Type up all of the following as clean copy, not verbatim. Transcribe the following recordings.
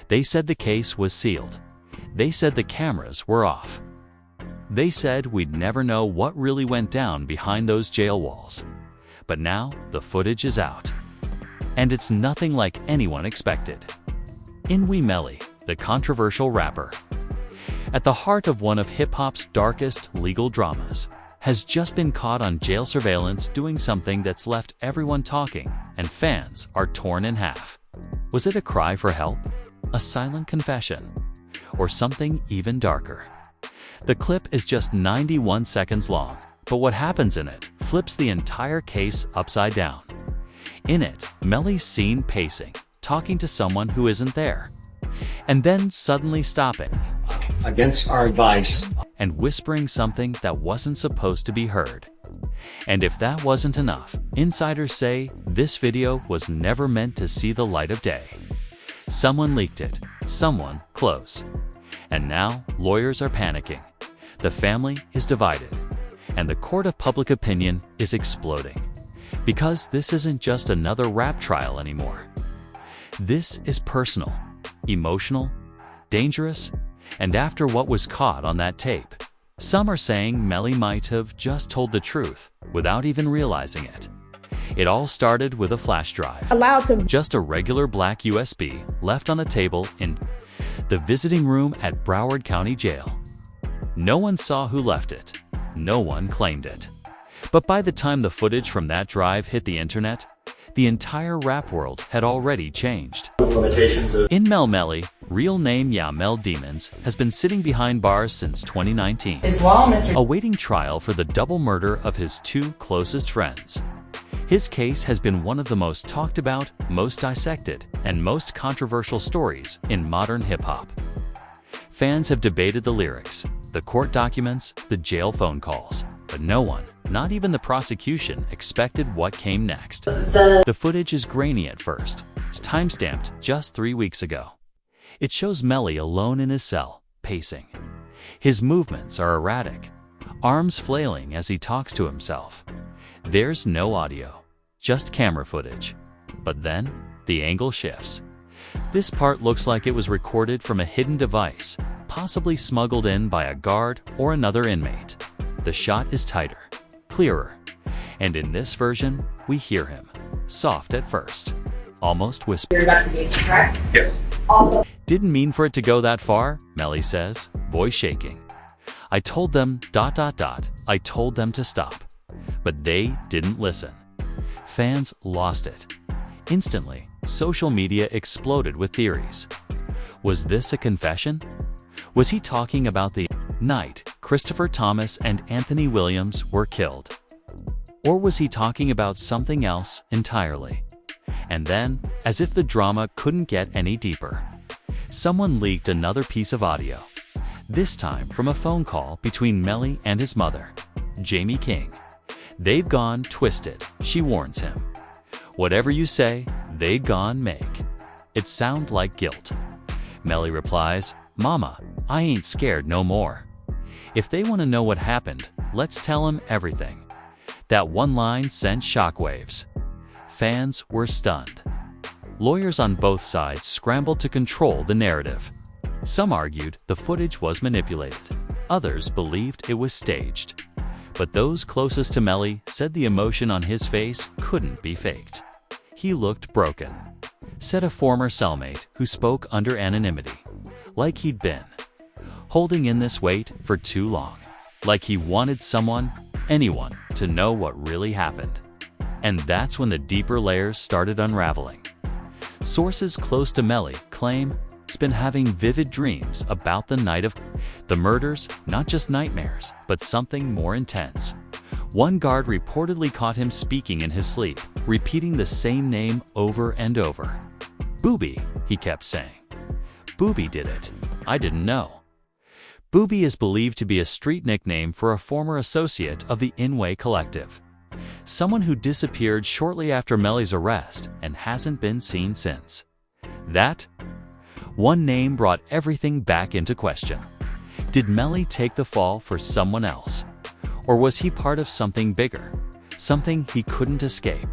They said the case was sealed. They said the cameras were off. They said we'd never know what really went down behind those jail walls. But now the footage is out. And it's nothing like anyone expected. YNW Melly, the controversial rapper, at the heart of one of hip-hop's darkest legal dramas, has just been caught on jail surveillance doing something that's left everyone talking, and fans are torn in half. Was it a cry for help? A silent confession? Or something even darker? The clip is just 91 seconds long, but what happens in it flips the entire case upside down. In it, Melly's seen pacing, talking to someone who isn't there, and then suddenly stopping, against our advice, and whispering something that wasn't supposed to be heard. And if that wasn't enough, insiders say this video was never meant to see the light of day. Someone leaked it, someone close. And now lawyers are panicking. The family is divided, and the court of public opinion is exploding. Because this isn't just another rap trial anymore. This is personal, emotional, dangerous, and after what was caught on that tape, some are saying Melly might have just told the truth without even realizing it. It all started with a flash drive, just a regular black USB left on a table in the visiting room at Broward County Jail. No one saw who left it. No one claimed it. But by the time the footage from that drive hit the internet, the entire rap world had already changed. YNW Melly, real name Mel Demons, has been sitting behind bars since 2019, awaiting trial for the double murder of his two closest friends. His case has been one of the most talked about, most dissected, and most controversial stories in modern hip-hop. Fans have debated the lyrics, the court documents, the jail phone calls, but no one, not even the prosecution, expected what came next. The footage is grainy at first. It's time-stamped just 3 weeks ago. It shows Melly alone in his cell, pacing. His movements are erratic, arms flailing as he talks to himself. There's no audio, just camera footage. But then, the angle shifts. This part looks like it was recorded from a hidden device, possibly smuggled in by a guard or another inmate. The shot is tighter, clearer, and in this version, we hear him, soft at first, almost whisper. Your investigation, correct? yes. Also, Didn't mean for it to go that far, Melly says, voice shaking. I told them ... I told them to stop. But they didn't listen. Fans lost it. Instantly, social media exploded with theories. Was this a confession? Was he talking about the night Christopher Thomas and Anthony Williams were killed? Or was he talking about something else entirely? And then, as if the drama couldn't get any deeper, someone leaked another piece of audio, this time from a phone call between Melly and his mother, Jamie King. They've gone twisted, she warns him. Whatever you say, they gone make. It sound like guilt. Melly replies, Mama, I ain't scared no more. If they want to know what happened, let's tell them everything. That one line sent shockwaves. Fans were stunned. Lawyers on both sides scrambled to control the narrative. Some argued the footage was manipulated. Others believed it was staged. But those closest to Melly said the emotion on his face couldn't be faked. He looked broken, said a former cellmate who spoke under anonymity, like he'd been holding in this weight for too long, like he wanted someone, anyone, to know what really happened. And that's when the deeper layers started unraveling. Sources close to Melly claim he's been having vivid dreams about the night of the murders, not just nightmares, but something more intense. One guard reportedly caught him speaking in his sleep, repeating the same name over and over. Booby, he kept saying. Booby did it. I didn't know. Booby is believed to be a street nickname for a former associate of the YNW Collective. Someone who disappeared shortly after Melly's arrest and hasn't been seen since. That one name brought everything back into question. Did Melly take the fall for someone else? Or was he part of something bigger, something he couldn't escape?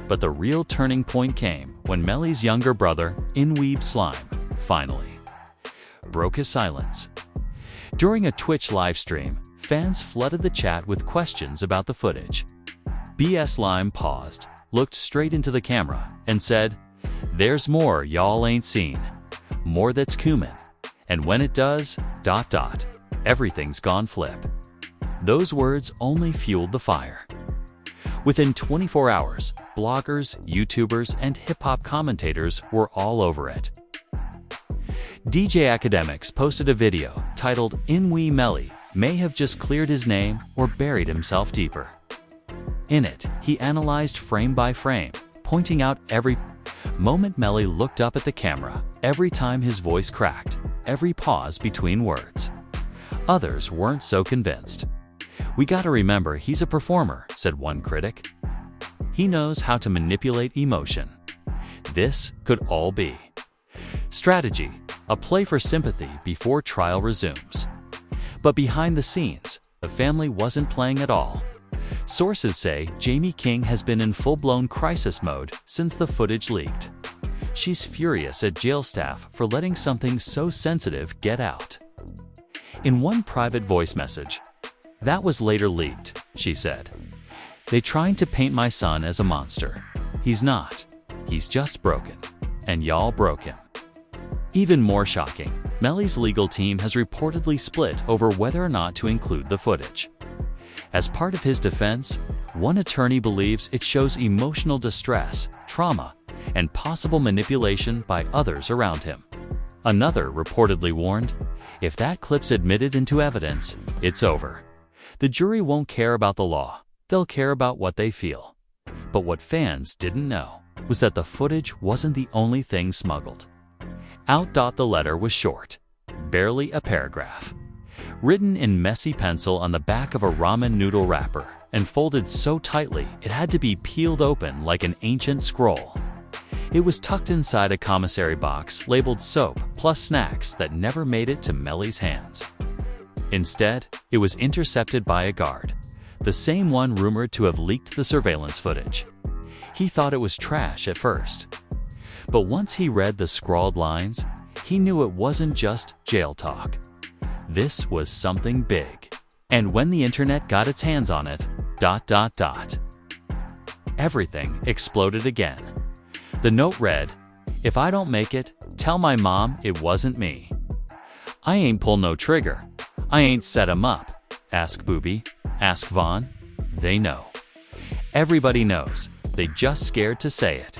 But the real turning point came when Melly's younger brother, YNW Slime, finally broke his silence. During a Twitch livestream, fans flooded the chat with questions about the footage. BS Lime paused, looked straight into the camera, and said, "There's more y'all ain't seen. More that's cumin. And when it does, ... everything's gone flip." Those words only fueled the fire. Within 24 hours, bloggers, YouTubers, and hip-hop commentators were all over it. DJ Academics posted a video titled YNW Melly may have just cleared his name or buried himself deeper. In it, he analyzed frame by frame, pointing out every moment Melly looked up at the camera, every time his voice cracked, every pause between words. Others weren't so convinced. "We gotta remember he's a performer," said one critic. "He knows how to manipulate emotion. This could all be strategy, a play for sympathy before trial resumes." But behind the scenes, the family wasn't playing at all. Sources say Jamie King has been in full-blown crisis mode since the footage leaked. She's furious at jail staff for letting something so sensitive get out. In one private voice message, that was later leaked, she said, "They trying to paint my son as a monster. He's not. He's just broken. And y'all broke him." Even more shocking, Melly's legal team has reportedly split over whether or not to include the footage. As part of his defense, one attorney believes it shows emotional distress, trauma, and possible manipulation by others around him. Another reportedly warned, "If that clip's admitted into evidence, it's over. The jury won't care about the law, they'll care about what they feel." But what fans didn't know was that the footage wasn't the only thing smuggled. Out. The letter was short, barely a paragraph, written in messy pencil on the back of a ramen noodle wrapper, and folded so tightly it had to be peeled open like an ancient scroll. It was tucked inside a commissary box labeled soap plus snacks that never made it to Melly's hands. Instead, it was intercepted by a guard, the same one rumored to have leaked the surveillance footage. He thought it was trash at first. But once he read the scrawled lines, he knew it wasn't just jail talk. This was something big. And when the internet got its hands on it, ... everything exploded again. The note read, "If I don't make it, tell my mom it wasn't me. I ain't pull no trigger. I ain't set him up. Ask Booby, ask Vaughn. They know. Everybody knows. They just scared to say it."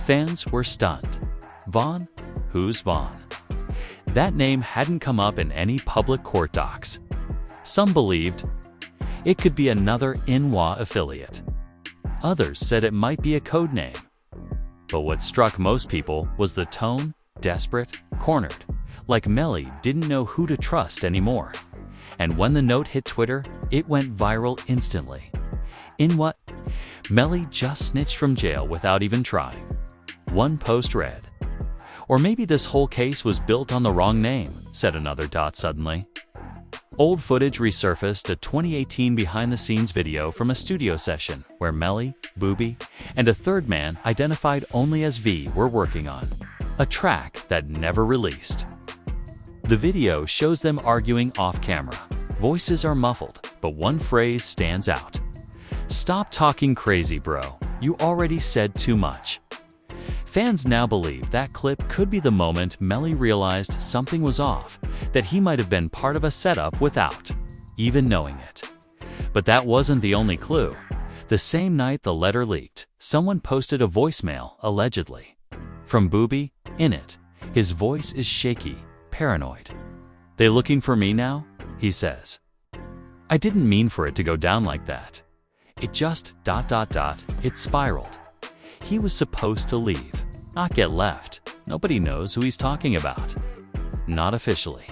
Fans were stunned. Vaughn? Who's Vaughn? That name hadn't come up in any public court docs. Some believed it could be another YNW affiliate. Others said it might be a code name. But what struck most people was the tone, desperate, cornered, like Melly didn't know who to trust anymore. And when the note hit Twitter, it went viral instantly. YNW Melly just snitched from jail without even trying. One post read, "Or maybe this whole case was built on the wrong name," said another. Suddenly, old footage resurfaced, a 2018 behind-the-scenes video from a studio session where Melly, Booby, and a third man identified only as V were working on a track that never released. The video shows them arguing off-camera. Voices are muffled, but one phrase stands out. "Stop talking crazy, bro. You already said too much." Fans now believe that clip could be the moment Melly realized something was off, that he might have been part of a setup without even knowing it. But that wasn't the only clue. The same night the letter leaked, someone posted a voicemail, allegedly from Booby. In it, his voice is shaky, paranoid. "They looking for me now?" he says. "I didn't mean for it to go down like that. It just ... it spiraled. He was supposed to leave, not get left. Nobody knows who he's talking about." Not officially.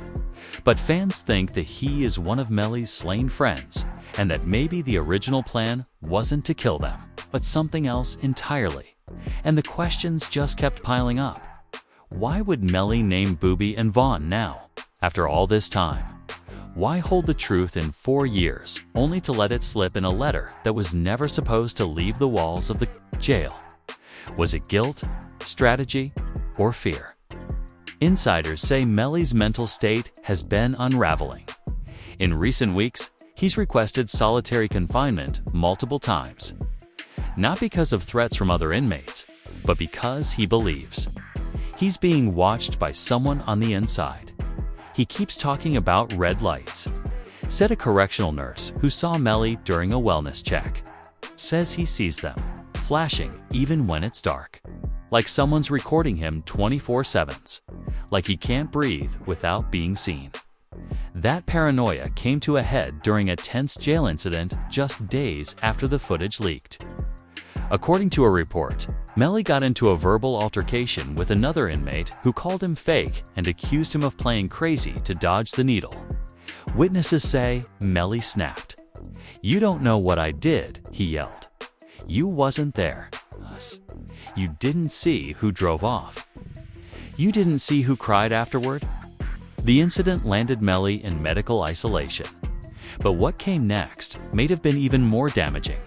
But fans think that he is one of Melly's slain friends, and that maybe the original plan wasn't to kill them, but something else entirely. And the questions just kept piling up. Why would Melly name Booby and Vaughn now, after all this time? Why hold the truth in 4 years, only to let it slip in a letter that was never supposed to leave the walls of the jail? Was it guilt, strategy, or fear? Insiders say Melly's mental state has been unraveling. In recent weeks, he's requested solitary confinement multiple times. Not because of threats from other inmates, but because he believes he's being watched by someone on the inside. He keeps talking about red lights, said a correctional nurse who saw Melly during a wellness check. Says he sees them, flashing even when it's dark. Like someone's recording him 24/7, like he can't breathe without being seen. That paranoia came to a head during a tense jail incident just days after the footage leaked. According to a report, Melly got into a verbal altercation with another inmate who called him fake and accused him of playing crazy to dodge the needle. Witnesses say Melly snapped. "You don't know what I did," he yelled. "You wasn't there. Us. You didn't see who drove off. You didn't see who cried afterward." The incident landed Melly in medical isolation. But what came next may have been even more damaging.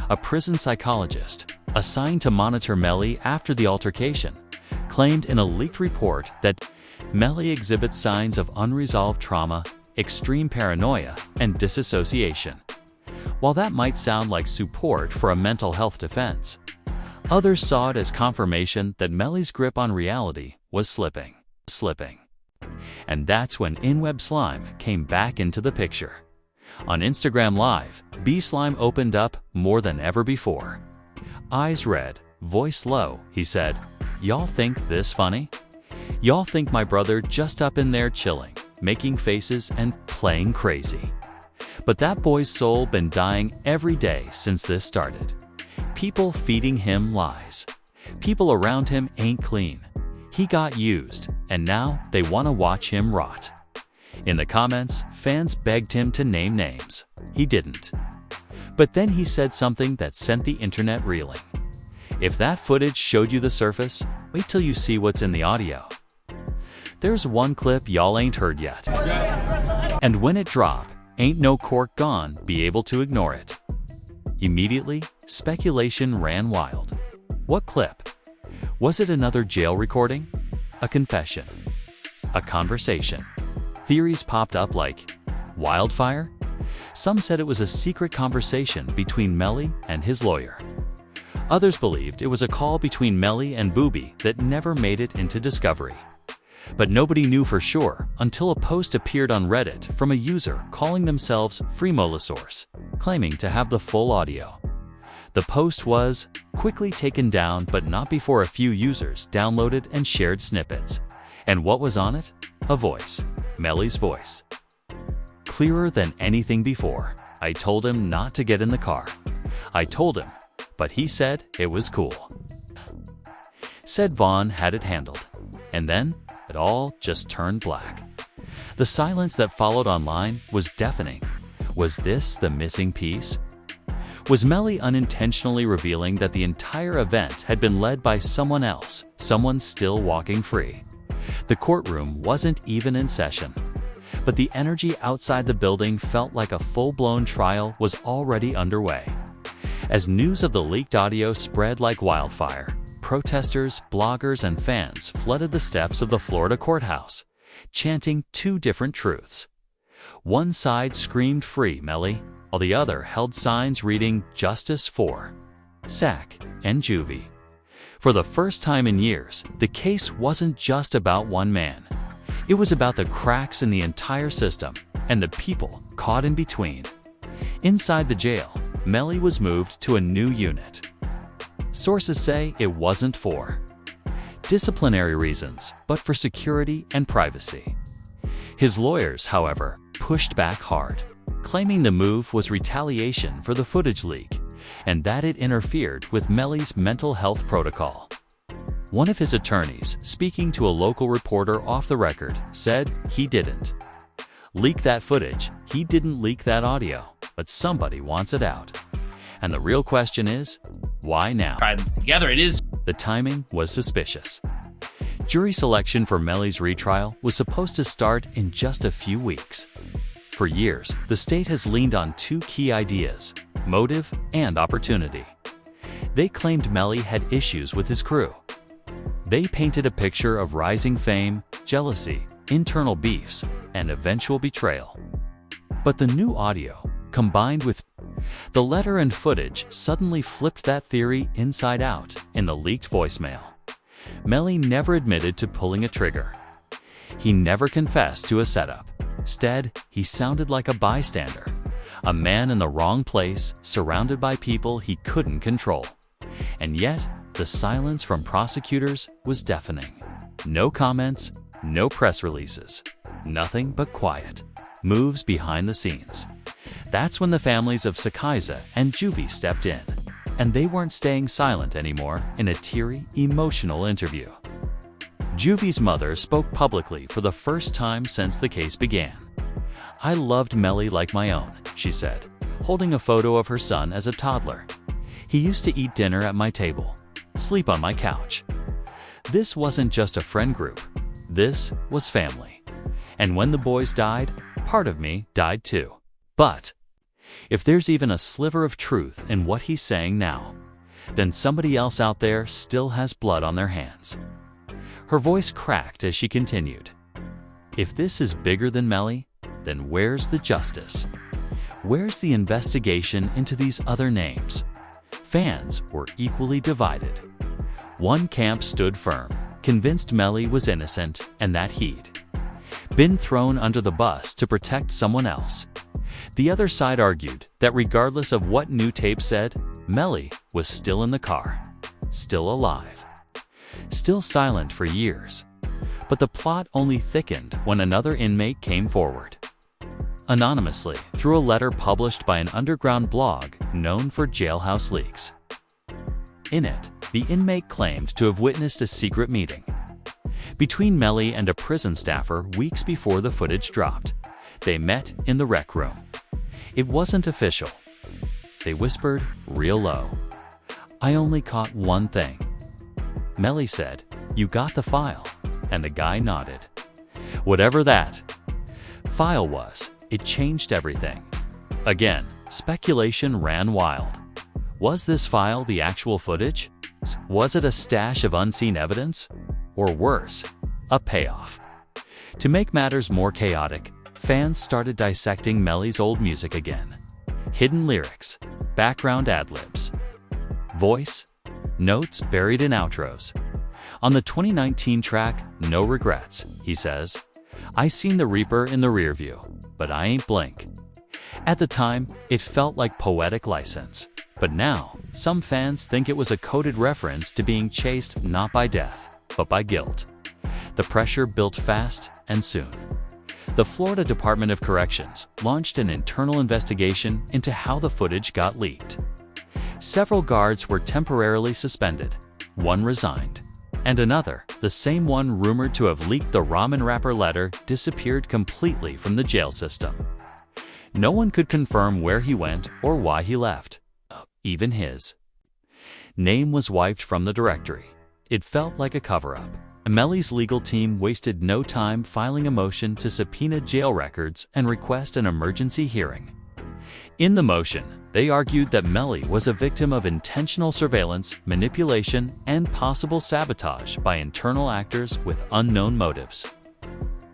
A prison psychologist, assigned to monitor Melly after the altercation, claimed in a leaked report that Melly exhibits signs of unresolved trauma, extreme paranoia, and disassociation. While that might sound like support for a mental health defense, others saw it as confirmation that Melly's grip on reality was slipping. And that's when YNW Slime came back into the picture. On Instagram Live, B-Slime opened up more than ever before. Eyes red, voice low, he said, "Y'all think this funny? Y'all think my brother just up in there chilling, making faces and playing crazy. But that boy's soul been dying every day since this started. People feeding him lies. People around him ain't clean. He got used, and now they want to watch him rot." In the comments, fans begged him to name names. He didn't. But then he said something that sent the internet reeling. If that footage showed you the surface, wait till you see what's in the audio. There's one clip y'all ain't heard yet. And when it drop, ain't no cork gone be able to ignore it. Immediately, speculation ran wild. What clip? Was it another jail recording? A confession? A conversation? Theories popped up like wildfire. Some said it was a secret conversation between Melly and his lawyer. Others believed it was a call between Melly and Booby that never made it into discovery. But nobody knew for sure until a post appeared on Reddit from a user calling themselves Freemolosaurus, claiming to have the full audio. The post was quickly taken down, but not before a few users downloaded and shared snippets. And what was on it? A voice. Melly's voice. Clearer than anything before. "I told him not to get in the car. I told him, but he said it was cool." Said Vaughn had it handled. And then it all just turned black. The silence that followed online was deafening. Was this the missing piece? Was Melly unintentionally revealing that the entire event had been led by someone else, someone still walking free? The courtroom wasn't even in session, but the energy outside the building felt like a full-blown trial was already underway. As news of the leaked audio spread like wildfire, protesters, bloggers, and fans flooded the steps of the Florida courthouse, chanting two different truths. One side screamed "Free Melly," while the other held signs reading "Justice for Sack and Juvie." For the first time in years, the case wasn't just about one man. It was about the cracks in the entire system and the people caught in between. Inside the jail, Melly was moved to a new unit. Sources say it wasn't for disciplinary reasons, but for security and privacy. His lawyers, however, pushed back hard, claiming the move was retaliation for the footage leak and that it interfered with Melly's mental health protocol. One of his attorneys, speaking to a local reporter off the record, said he didn't leak that footage, he didn't leak that audio, but somebody wants it out. And the real question is, why now? Together it is. The timing was suspicious. Jury selection for Melly's retrial was supposed to start in just a few weeks. For years, the state has leaned on two key ideas: motive and opportunity. They claimed Melly had issues with his crew. They painted a picture of rising fame, jealousy, internal beefs, and eventual betrayal. But the new audio, combined with the letter and footage, suddenly flipped that theory inside out in the leaked voicemail. Melly never admitted to pulling a trigger. He never confessed to a setup. Instead, he sounded like a bystander, a man in the wrong place, surrounded by people he couldn't control. And yet, the silence from prosecutors was deafening. No comments, no press releases, nothing but quiet moves behind the scenes. That's when the families of Sakaiza and Juvie stepped in, and they weren't staying silent anymore in a teary, emotional interview. Juvie's mother spoke publicly for the first time since the case began. "I loved Melly like my own," she said, holding a photo of her son as a toddler. "He used to eat dinner at my table, sleep on my couch. This wasn't just a friend group. This was family. And when the boys died, part of me died too. But if there's even a sliver of truth in what he's saying now, then somebody else out there still has blood on their hands." Her voice cracked as she continued. "If this is bigger than Melly, then where's the justice? Where's the investigation into these other names?" Fans were equally divided. One camp stood firm, convinced Melly was innocent and that he'd been thrown under the bus to protect someone else. The other side argued that regardless of what new tape said, Melly was still in the car, still alive, still silent for years. But the plot only thickened when another inmate came forward, anonymously, through a letter published by an underground blog known for jailhouse leaks. In it, the inmate claimed to have witnessed a secret meeting between Melly and a prison staffer weeks before the footage dropped. They met in the rec room. It wasn't official. They whispered real low. "I only caught one thing." Melly said, "You got the file?" And the guy nodded. Whatever that file was, it changed everything. Again, speculation ran wild. Was this file the actual footage? Was it a stash of unseen evidence? Or worse, a payoff? To make matters more chaotic, fans started dissecting Melly's old music again. Hidden lyrics, background ad-libs, voice, notes buried in outros. On the 2019 track, "No Regrets," he says, "I seen the Reaper in the rearview, but I ain't blink." At the time, it felt like poetic license. But now, some fans think it was a coded reference to being chased not by death, but by guilt. The pressure built fast and soon. The Florida Department of Corrections launched an internal investigation into how the footage got leaked. Several guards were temporarily suspended. One resigned. And another, the same one rumored to have leaked the ramen wrapper letter, disappeared completely from the jail system. No one could confirm where he went or why he left. Even his name was wiped from the directory. It felt like a cover-up. Melly's legal team wasted no time filing a motion to subpoena jail records and request an emergency hearing. In the motion, they argued that Melly was a victim of intentional surveillance, manipulation, and possible sabotage by internal actors with unknown motives.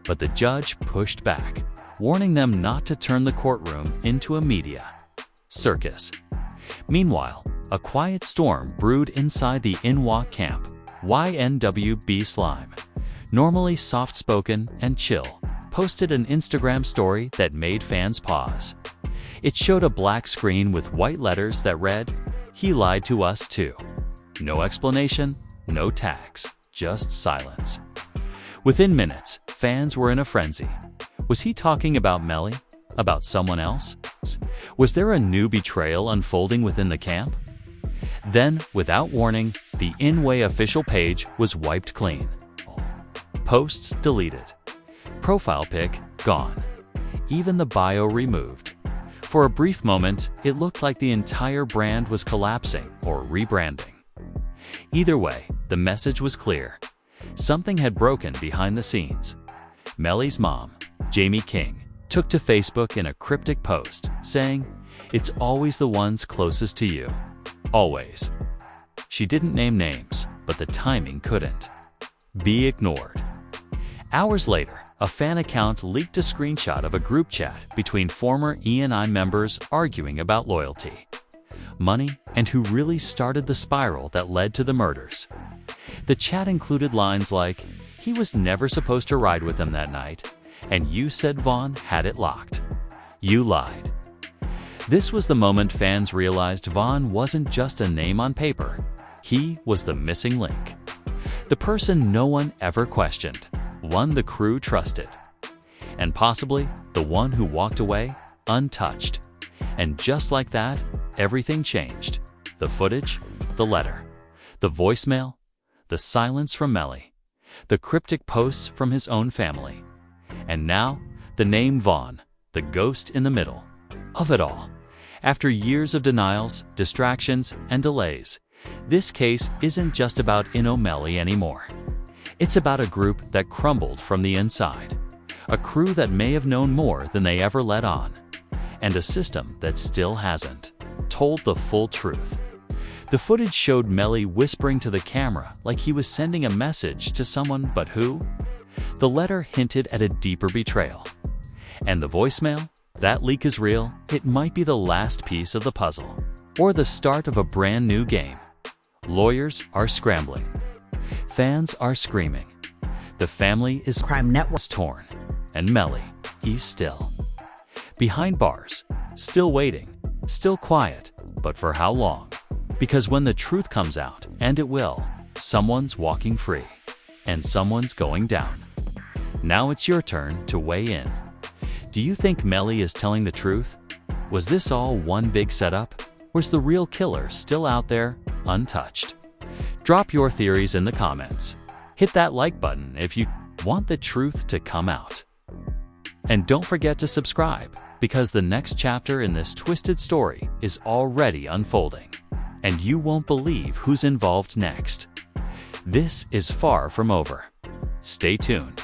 But the judge pushed back, warning them not to turn the courtroom into a media circus. Meanwhile, a quiet storm brewed inside the Inwa camp. YNW Slime, normally soft-spoken and chill, posted an Instagram story that made fans pause. It showed a black screen with white letters that read, "He lied to us too." No explanation, no tags, just silence. Within minutes, fans were in a frenzy. Was he talking about Melly? About someone else? Was there a new betrayal unfolding within the camp? Then, without warning, the Inway official page was wiped clean. Posts deleted. Profile pic gone. Even the bio removed. For a brief moment, it looked like the entire brand was collapsing or rebranding. Either way, the message was clear. Something had broken behind the scenes. Melly's mom, Jamie King, took to Facebook in a cryptic post, saying, "It's always the ones closest to you. Always." She didn't name names, but the timing couldn't be ignored. Hours later, a fan account leaked a screenshot of a group chat between former E&I members arguing about loyalty, money, and who really started the spiral that led to the murders. The chat included lines like, "He was never supposed to ride with them that night, and you said Vaughn had it locked. You lied." This was the moment fans realized Vaughn wasn't just a name on paper. He was the missing link. The person no one ever questioned, one the crew trusted, and possibly the one who walked away untouched. And just like that, everything changed. The footage, the letter, the voicemail, the silence from Melly, the cryptic posts from his own family. And now, the name Vaughn, the ghost in the middle of it all. After years of denials, distractions, and delays, this case isn't just about YNW Melly anymore. It's about a group that crumbled from the inside, a crew that may have known more than they ever let on, and a system that still hasn't told the full truth. The footage showed Melly whispering to the camera like he was sending a message to someone, but who? The letter hinted at a deeper betrayal. And the voicemail? That leak is real. It might be the last piece of the puzzle, or the start of a brand new game. Lawyers are scrambling. Fans are screaming. The family is Crime Network torn. And Melly, he's still behind bars, still waiting, still quiet, but for how long? Because when the truth comes out, and it will, someone's walking free, and someone's going down. Now it's your turn to weigh in. Do you think Melly is telling the truth? Was this all one big setup? Or is the real killer still out there, untouched? Drop your theories in the comments. Hit that like button if you want the truth to come out. And don't forget to subscribe, because the next chapter in this twisted story is already unfolding, and you won't believe who's involved next. This is far from over. Stay tuned.